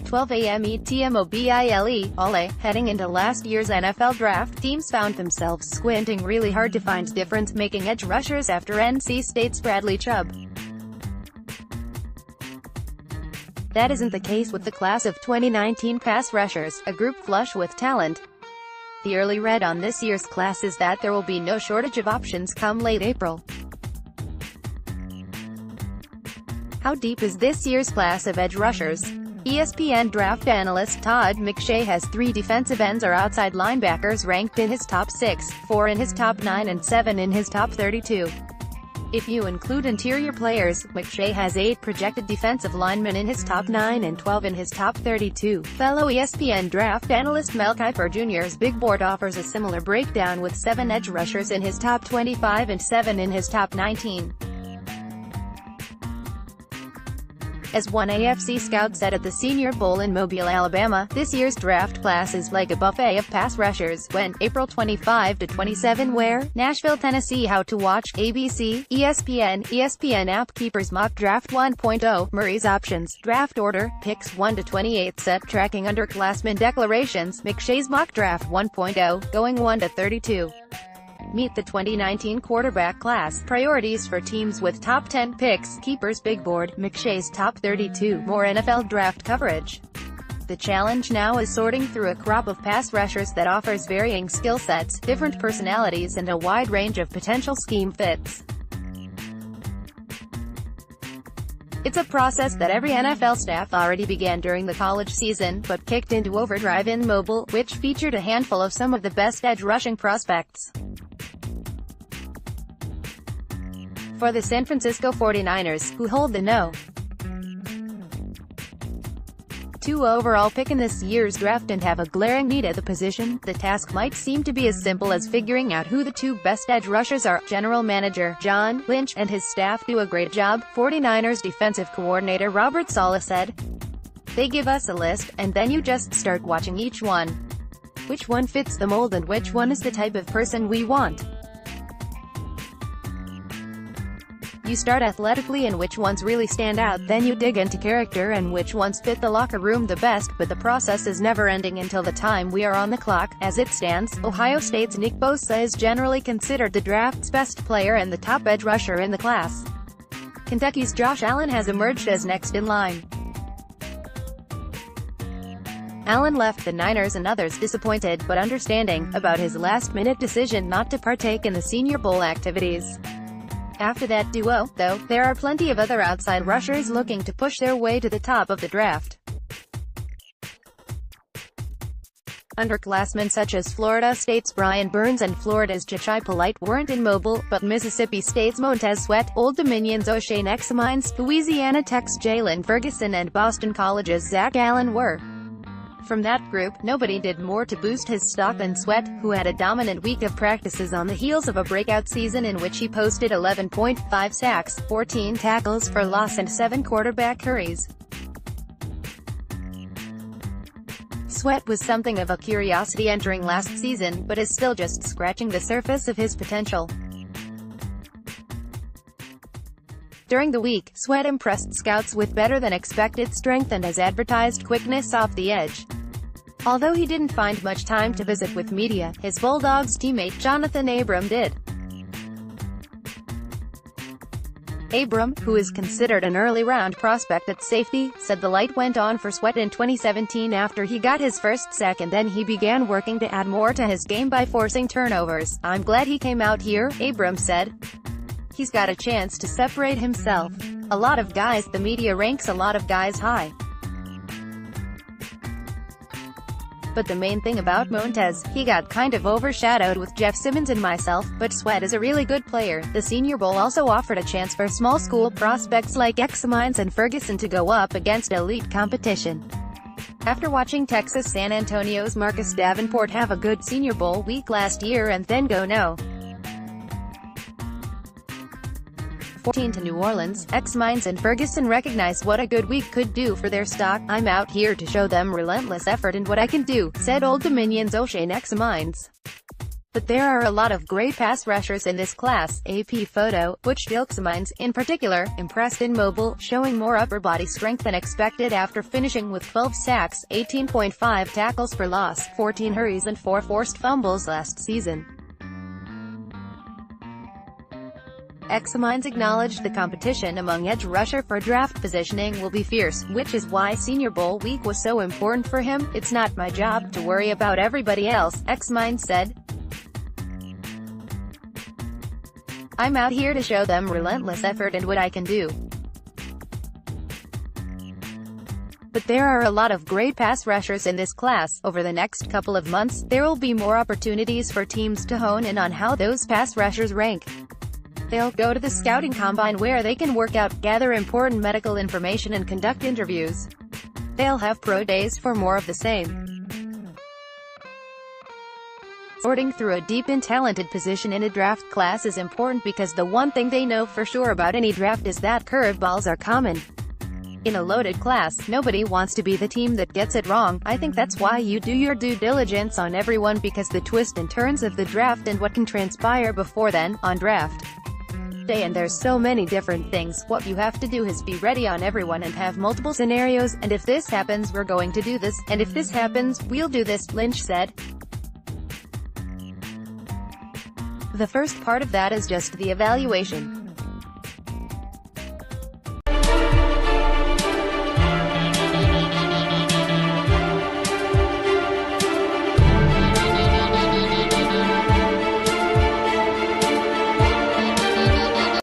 12 a.m. ETMOBILE. Heading into last year's NFL draft, teams found themselves squinting really hard to find difference-making edge rushers after NC State's Bradley Chubb. That isn't the case with the class of 2019 pass rushers, a group flush with talent. The early read on this year's class is that there will be no shortage of options come late April. How deep is this year's class of edge rushers? ESPN draft analyst Todd McShay has 3 defensive ends or outside linebackers ranked in his top 6, 4 in his top 9 and 7 in his top 32. If you include interior players, McShay has 8 projected defensive linemen in his top 9 and 12 in his top 32. Fellow ESPN draft analyst Mel Kiper Jr.'s big board offers a similar breakdown with 7 edge rushers in his top 25 and 7 in his top 19. As one AFC scout said at the Senior Bowl in Mobile, Alabama, this year's draft class is like a buffet of pass rushers. When, April 25 to 27 where? Nashville, Tennessee. How to watch, ABC, ESPN app. Keeper's Mock Draft 1.0, Murray's Options, Draft Order, Picks 1 to 28 set tracking underclassmen declarations, McShay's Mock Draft 1.0, going 1 to 32. Meet the 2019 quarterback class. Priorities for teams with top 10 picks. Keeper's Big Board, McShay's top 32. More NFL draft coverage. The challenge now is sorting through a crop of pass rushers that offers varying skill sets, different personalities and a wide range of potential scheme fits. It's a process that every NFL staff already began during the college season, but kicked into overdrive in Mobile, which featured a handful of some of the best edge rushing prospects. For the San Francisco 49ers, who hold the No. 2 overall pick in this year's draft and have a glaring need at the position, the task might seem to be as simple as figuring out who the 2 best edge rushers are. General Manager John Lynch and his staff do a great job, 49ers defensive coordinator Robert Saleh said. They give us a list, and then you just start watching each one. Which one fits the mold and which one is the type of person we want? You start athletically and which ones really stand out, then you dig into character and which ones fit the locker room the best, but the process is never ending until the time we are on the clock. As it stands, Ohio State's Nick Bosa is generally considered the draft's best player and the top edge rusher in the class. Kentucky's Josh Allen has emerged as next in line. Allen left the Niners and others disappointed, but understanding, about his last-minute decision not to partake in the Senior Bowl activities. After that duo, though, there are plenty of other outside rushers looking to push their way to the top of the draft. Underclassmen such as Florida State's Brian Burns and Florida's Jachai Polite weren't in Mobile, but Mississippi State's Montez Sweat, Old Dominion's O'Shea Nexamines, Louisiana Tech's Jalen Ferguson and Boston College's Zach Allen were. From that group, nobody did more to boost his stock than Sweat, who had a dominant week of practices on the heels of a breakout season in which he posted 11.5 sacks, 14 tackles for loss and 7 quarterback hurries. Sweat was something of a curiosity entering last season, but is still just scratching the surface of his potential. During the week, Sweat impressed scouts with better-than-expected strength and as advertised quickness off the edge. Although he didn't find much time to visit with media, his Bulldogs teammate Jonathan Abram did. Abram, who is considered an early-round prospect at safety, said the light went on for Sweat in 2017 after he got his first sack and then he began working to add more to his game by forcing turnovers. "I'm glad he came out here," Abram said. "He's got a chance to separate himself. A lot of guys, the media ranks a lot of guys high. But the main thing about Montez, he got kind of overshadowed with Jeff Simmons and myself, but Sweat is a really good player." The Senior Bowl also offered a chance for small school prospects like Nexamines and Ferguson to go up against elite competition. After watching Texas San Antonio's Marcus Davenport have a good Senior Bowl week last year and then go No. 14 to New Orleans, Nexamines and Ferguson recognized what a good week could do for their stock. "I'm out here to show them relentless effort and what I can do," said Old Dominion's O'Shea Nexamines. But there are a lot of great pass rushers in this class. AP photo, Butch Dilksmines, in particular, impressed in mobile, showing more upper body strength than expected after finishing with 12 sacks, 18.5 tackles for loss, 14 hurries and 4 forced fumbles last season. Xmines acknowledged the competition among edge rusher for draft positioning will be fierce, which is why Senior Bowl week was so important for him. "It's not my job to worry about everybody else," Xmines said. "I'm out here to show them relentless effort and what I can do." But there are a lot of great pass rushers in this class. Over the next couple of months, there will be more opportunities for teams to hone in on how those pass rushers rank. They'll go to the scouting combine where they can work out, gather important medical information and conduct interviews. They'll have pro days for more of the same. Sorting through a deep and talented position in a draft class is important because the one thing they know for sure about any draft is that curveballs are common. In a loaded class, nobody wants to be the team that gets it wrong. I think that's why you do your due diligence on everyone, because the twists and turns of the draft and what can transpire before then, on draft day, and there's so many different things. What you have to do is be ready on everyone and have multiple scenarios, and if this happens we're going to do this, and if this happens, we'll do this, Lynch said. The first part of that is just the evaluation.